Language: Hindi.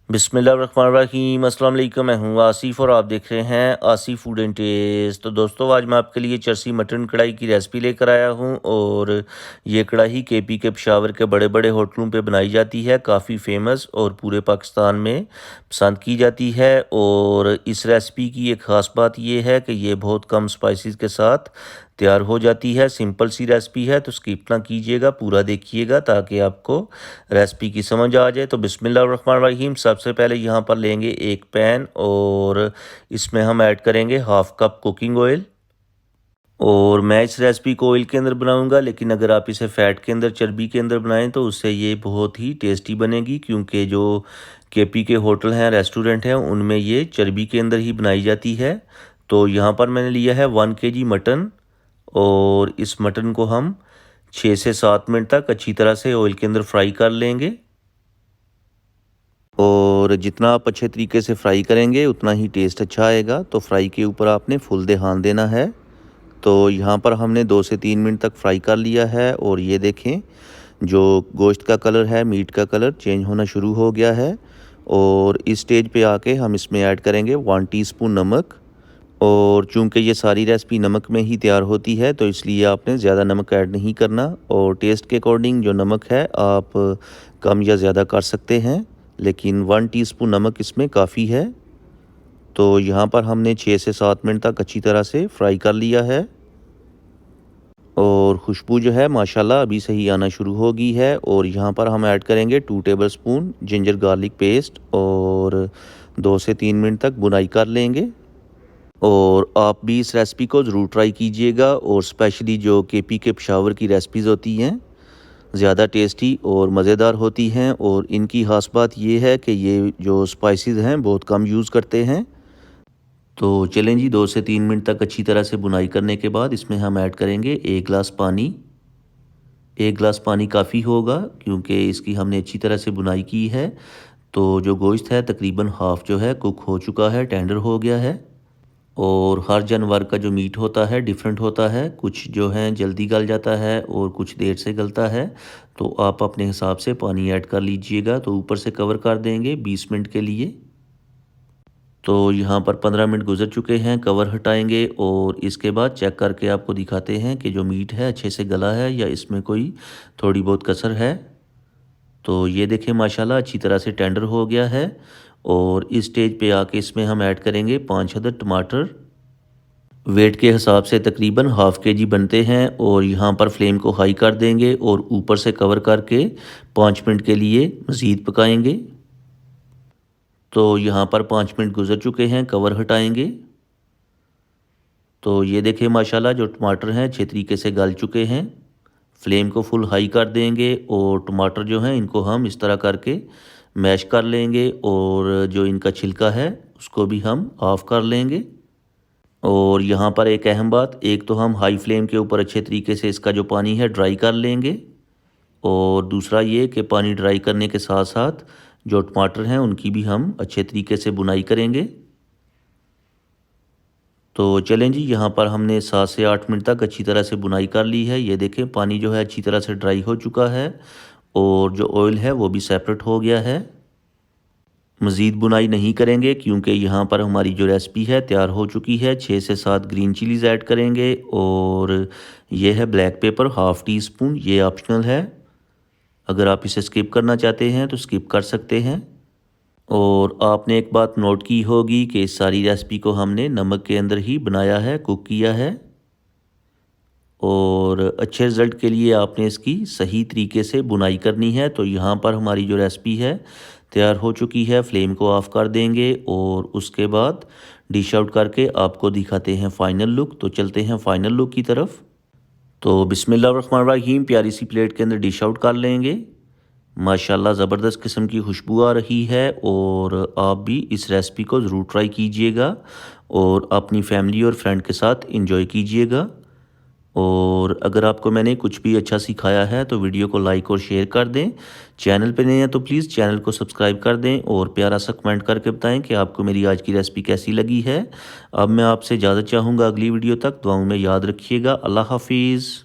बिस्मिल्लाहिर्रहमानिर्रहीम, अस्सलाम वालेकुम। मैं हूँ आसिफ और आप देख रहे हैं आसिफ फूड एंड टेस्ट। तो दोस्तों, आज मैं आपके लिए चरसी मटन कढ़ाई की रेसिपी लेकर आया हूँ और ये कढ़ाई केपी के पेशावर के बड़े बड़े होटलों पे बनाई जाती है। काफ़ी फेमस और पूरे पाकिस्तान में पसंद की जाती है। और इस रेसिपी की एक ख़ास बात ये है कि ये बहुत कम स्पाइसेस के साथ तैयार हो जाती है। सिंपल सी रेसिपी है, तो स्किप ना कीजिएगा, पूरा देखिएगा ताकि आपको रेसिपी की समझ आ जाए। तो बिस्मिल्लाहिर्रहमानिर्रहीम, सबसे पहले यहाँ पर लेंगे एक पैन और इसमें हम ऐड करेंगे हाफ कप कुकिंग ऑयल। और मैं इस रेसिपी को ऑयल के अंदर बनाऊंगा, लेकिन अगर आप इसे फैट के अंदर, चर्बी के अंदर बनाएं तो उससे ये बहुत ही टेस्टी बनेगी, क्योंकि जो केपी के होटल हैं, रेस्टोरेंट हैं, उनमें ये चर्बी के अंदर ही बनाई जाती है। तो यहाँ पर मैंने लिया है 1 kg मटन और इस मटन को हम 6 से 7 मिनट तक अच्छी तरह से ऑयल के अंदर फ्राई कर लेंगे। और जितना आप अच्छे तरीके से फ्राई करेंगे उतना ही टेस्ट अच्छा आएगा। तो फ्राई के ऊपर आपने फुल ध्यान देना है। तो यहाँ पर हमने 2 से 3 मिनट तक फ्राई कर लिया है और ये देखें, जो गोश्त का कलर है, मीट का कलर चेंज होना शुरू हो गया है। और इस स्टेज पे आके हम इसमें ऐड करेंगे 1 टीस्पून नमक। और चूंकि ये सारी रेसिपी नमक में ही तैयार होती है, तो इसलिए आपने ज़्यादा नमक ऐड नहीं करना। और टेस्ट के अकॉर्डिंग जो नमक है आप कम या ज़्यादा कर सकते हैं, लेकिन 1 टीस्पून नमक इसमें काफ़ी है। तो यहाँ पर हमने 6 से 7 मिनट तक अच्छी तरह से फ्राई कर लिया है और खुशबू जो है माशाल्लाह अभी से ही आना शुरू हो गई है। और यहाँ पर हम ऐड करेंगे 2 टेबलस्पून जिंजर गार्लिक पेस्ट और 2 से 3 मिनट तक बुनाई कर लेंगे। और आप भी इस रेसिपी को ज़रूर ट्राई कीजिएगा। और स्पेशली जो केपी के पेशावर की रेसिपीज़ होती हैं, ज़्यादा टेस्टी और मज़ेदार होती हैं। और इनकी ख़ास बात ये है कि ये जो स्पाइसेस हैं बहुत कम यूज़ करते हैं। तो चलें जी, 2 से 3 मिनट तक अच्छी तरह से बुनाई करने के बाद इसमें हम ऐड करेंगे 1 गिलास पानी। 1 गिलास पानी काफ़ी होगा, क्योंकि इसकी हमने अच्छी तरह से बुनाई की है। तो जो गोश्त है तकरीबन हाफ़ जो है कुक हो चुका है, टेंडर हो गया है। और हर जानवर का जो मीट होता है डिफरेंट होता है, कुछ जो है जल्दी गल जाता है और कुछ देर से गलता है। तो आप अपने हिसाब से पानी ऐड कर लीजिएगा। तो ऊपर से कवर कर देंगे 20 मिनट के लिए। तो यहाँ पर 15 मिनट गुजर चुके हैं, कवर हटाएंगे और इसके बाद चेक करके आपको दिखाते हैं कि जो मीट है अच्छे से गला है या इसमें कोई थोड़ी बहुत कसर है। तो ये देखें माशाल्लाह अच्छी तरह से टेंडर हो गया है। और इस स्टेज पे आके इसमें हम ऐड करेंगे 5 अदद टमाटर। वेट के हिसाब से तकरीबन हाफ़ kg बनते हैं। और यहाँ पर फ्लेम को हाई कर देंगे और ऊपर से कवर करके 5 मिनट के लिए मज़ीद पकाएंगे। तो यहाँ पर 5 मिनट गुजर चुके हैं, कवर हटाएंगे। तो ये देखें माशाल्लाह जो टमाटर हैं अच्छे तरीके से गल चुके हैं। फ्लेम को फुल हाई कर देंगे और टमाटर जो हैं इनको हम इस तरह करके मैश कर लेंगे। और जो इनका छिलका है उसको भी हम ऑफ़ कर लेंगे। और यहाँ पर एक अहम बात, एक तो हम हाई फ्लेम के ऊपर अच्छे तरीके से इसका जो पानी है ड्राई कर लेंगे। और दूसरा ये कि पानी ड्राई करने के साथ साथ जो टमाटर हैं उनकी भी हम अच्छे तरीके से बुनाई करेंगे। तो चलें जी, यहाँ पर हमने 7 से 8 मिनट तक अच्छी तरह से बुनाई कर ली है। ये देखें पानी जो है अच्छी तरह से ड्राई हो चुका है और जो ऑयल है वो भी सेपरेट हो गया है। मज़ीद बुनाई नहीं करेंगे, क्योंकि यहाँ पर हमारी जो रेसिपी है तैयार हो चुकी है। 6 से 7 ग्रीन चिलीज़ ऐड करेंगे और ये है ब्लैक पेपर हाफ़ टीस्पून, ये ऑप्शनल है। अगर आप इसे स्किप करना चाहते हैं तो स्किप कर सकते हैं। और आपने एक बात नोट की होगी कि इस सारी रेसिपी को हमने नमक के अंदर ही बनाया है, कुक किया है। और अच्छे रिज़ल्ट के लिए आपने इसकी सही तरीके से बुनाई करनी है। तो यहाँ पर हमारी जो रेसिपी है तैयार हो चुकी है। फ्लेम को ऑफ़ कर देंगे और उसके बाद डिश आउट करके आपको दिखाते हैं फ़ाइनल लुक। तो चलते हैं फ़ाइनल लुक की तरफ। तो बिस्मिल्लाहिर्रहमानिर्रहीम, प्यारी सी प्लेट के अंदर डिश आउट कर लेंगे। माशाल्लाह ज़बरदस्त किस्म की खुशबू आ रही है। और आप भी इस रेसिपी को ज़रूर ट्राई कीजिएगा और अपनी फैमिली और फ्रेंड के साथ इंजॉय कीजिएगा। और अगर आपको मैंने कुछ भी अच्छा सिखाया है तो वीडियो को लाइक और शेयर कर दें। चैनल पे नए हैं तो प्लीज़ चैनल को सब्सक्राइब कर दें और प्यारा सा कमेंट करके बताएं कि आपको मेरी आज की रेसिपी कैसी लगी है। अब मैं आपसे इजाज़त चाहूँगा, अगली वीडियो तक दुआओं में याद रखिएगा। अल्लाह हाफिज़।